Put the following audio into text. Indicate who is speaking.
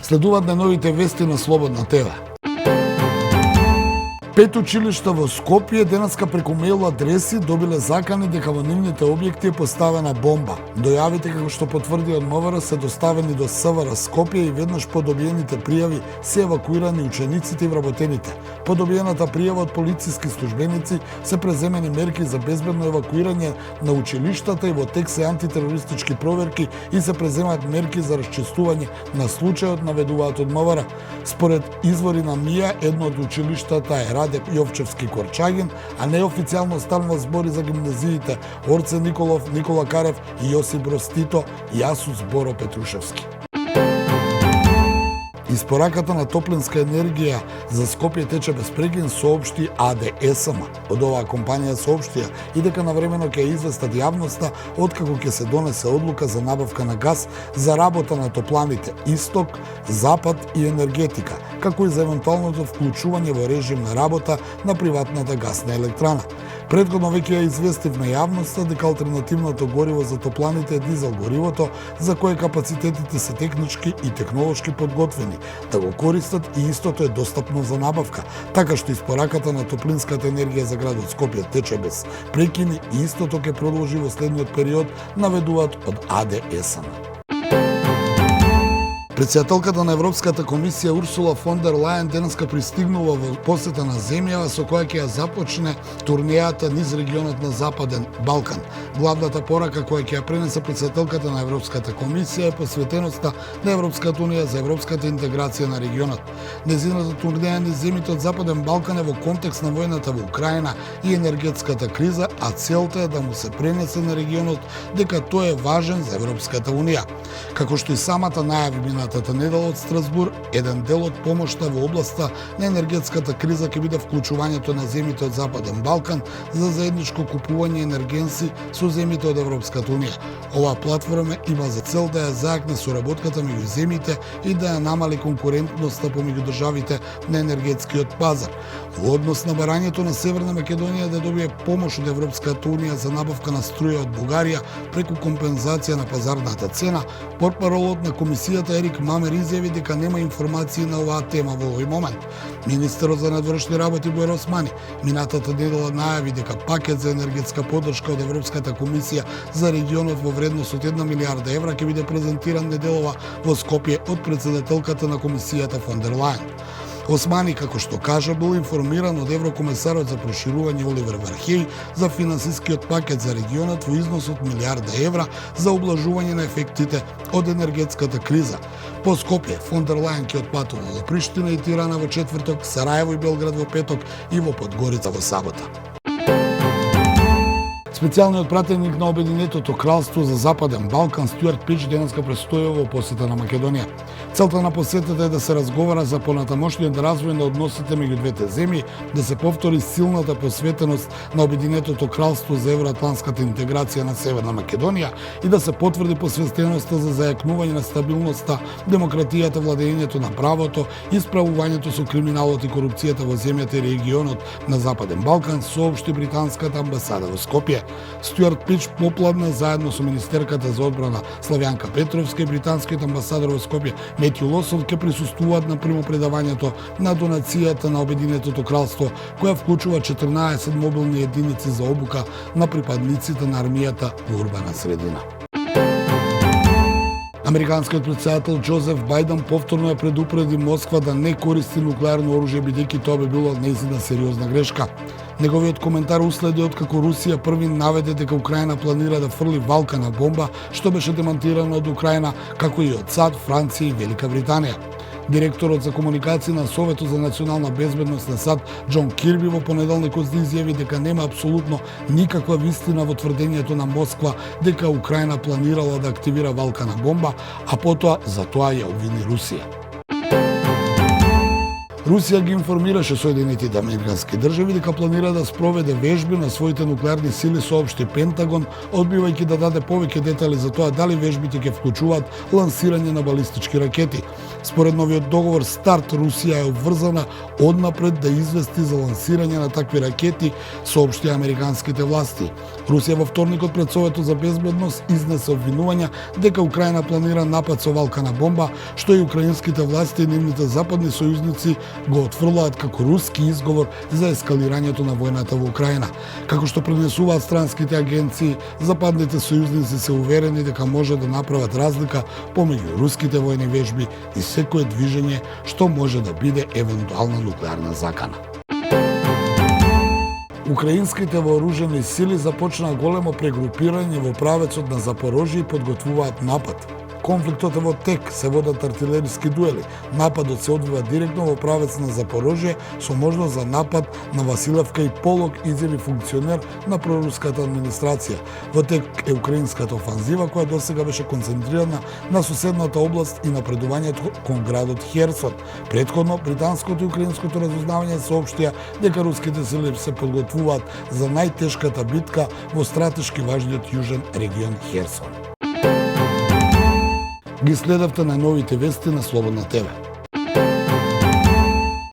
Speaker 1: Следуваат најновите вести на Слободна ТВ. 5 училишта во Скопје денеска преку мејл адреси добиле закани дека во нивните објекти е поставена бомба. Дојавите, како што потврди од МВР, се доставени до СВР Скопје и веднаш по добиените пријави се евакуирани учениците и вработените. По добиената пријава од полициски службеници се преземени мерки за безбедно евакуирање на училиштата и во тек се антитерористички проверки и се преземаат мерки за расчистување на случајот, наведуваат од МВР. Според извори на МИА, едно од училиштата е Раде Јовчевски Корчагин, а неофицијално станува збори за гимназиите Орце Николов, Никола Карев и Јосип Броз Тито и Асус Боро Петрушевски. Испораката на топлинска енергија за Скопје тече без прекин, соопшти АДСМ. Од оваа компанија соопштија и дека навремено ќе известат јавноста откако ќе се донесе одлука за набавка на газ за работа на топланите Исток, Запад и енергетика, како и за евентуалното вклучување во режим на работа на приватната гасна електрана. Предходно веќе ја известивме јавноста дека алтернативното гориво за топланите е дизел горивото, за кое капацитетите се технички и технолошки подготвени да го користат и истото е достапно за набавка, така што испораката на топлинската енергија за градот Скопје тече без прекини и истото ќе продолжи во следниот период, наведуваат од АДСМ. Председателката на Европската комисија Урсула фон дер Лајен денеска пристигнува во посета на земјава со која ќе ја започне турнејата низ регионот на Западен Балкан. Главната порака која ќе ја пренесе председателката на Европската комисија е посветеноста на Европската унија за европската интеграција на регионот. Незината турнеја низ земјите од Западен Балкан е во контекст на војната во Украина и енергетската криза, а целта е да му се пренесе на регионот дека тој е важен за Европската унија. Како што и самата најави минатата недела од Страсбур, еден дел од помошта во областа на енергетската криза ќе биде вклучувањето на земјите од Западен Балкан за заедничко купување енергенси со земјите од Европската унија. Оваа платформа има за цел да ја заакне соработката меѓу земјите и да ја намали конкурентноста помеѓу државите на енергетскиот пазар. Во однос на барањето на Северна Македонија да добие помош од Европската унија за набавка на струја од Бугарија преку компензација на пазарната цена, портпаролот на комисијата Ерик Мамер изјави дека нема информации на оваа тема во овој момент. Министерот за надворешни работи Бојар Османи минатата недела најави дека пакет за енергетска поддршка од Европската комисија за регионот во вредност од 1 милиарда евра ќе биде презентиран неделова во Скопје од председателката на комисијата фон дер Лајен. Османи, како што кажа, бил информиран од еврокомесарот за проширување Оливер Вархеј за финансискиот пакет за регионот во износ од милиарда евра за облажување на ефектите од енергетската криза. По Скопје, фон дер Лајен ќе отпатува во Приштина и Тирана во четврток, Сараево и Белград во петок и во Подгорица во сабота. Специјалниот пратеник на Обединетото кралство за Западен Балкан Стюарт Пич денеска престојува во посета на Македонија. Целта на посетата е да се разговара за понатамошниот развој на односите меѓу двете земји, да се повтори силната посветеност на Обединетото кралство за евроатлантската интеграција на Северна Македонија и да се потврди посветеноста за зајакнување на стабилноста, демократијата, владењето на правото и справувањето со криминалот и корупцијата во земјата и регионот на Западен Балкан, соопшти британската амбасада во Скопје. Стюарт Пич попладне заедно со министерката за одбрана Славјанка Петровска и британскиот амбасадор во Скопје Метју Лосов ќе присуствуваат на примопредавањето на донацијата на Обединетото кралство, која вклучува 14 мобилни единици за обука на припадниците на армијата во урбана средина. Американскиот претседател Џозеф Бајден повторно ја предупреди Москва да не користи нуклеарно оружје бидејќи тоа би било нејзина сериозна грешка. Неговиот коментар уследи откако Русија први наведе дека Украина планира да фрли валкана бомба, што беше демонтирано од Украина, како и од САД, Франција и Велика Британија. Директорот за комуникација на Советот за национална безбедност на САД Џон Кирби во понеделникот изјави дека нема апсолутно никаква вистина во тврдењето на Москва дека Украина планирала да активира валкана бомба, а потоа за тоа ја обвини Русија. Русија ги информираше Соединетите американски држави дека планира да спроведе вежби на своите нуклеарни сили, соопшти Пентагон, одбивајќи да даде повеќе детали за тоа дали вежбите ќе вклучуваат лансирање на балистички ракети. Според новиот договор СТАРТ, Русија е обврзана однапред да извести за лансирање на такви ракети, соопшти американските власти. Русија во вторникот пред Советот за безбедност изнесе обвинувања дека Украина планира напад со валкана бомба, што и украинските власти и нивните западни сојузници го отфрлаат како руски изговор за ескалирањето на војната во Украина. Како што пренесуваат странските агенции, западните сојузници се уверени дека може да направат разлика помеѓу руските војни вежби и секое движење што може да биде евентуална нуклеарна закана. Украинските вооружени сили започнаа големо прегрупирање во правецот на Запорожје и подготвуваат напад. Конфликтот е во тек, се водат артилериски дуели. Нападот се одвива директно во правец на Запорожје со можност за напад на Василевка и Полог, изјави функционер на проруската администрација. Во тек е украинската офанзива која досега беше концентрирана на соседната област и напредувањето кон градот Херсон. Претходно британското и украинското разузнавање соопштија дека руските сили се подготвуваат за најтешката битка во стратешки важниот јужен регион Херсон. Ги следавте најновите вести на Слободна ТВ.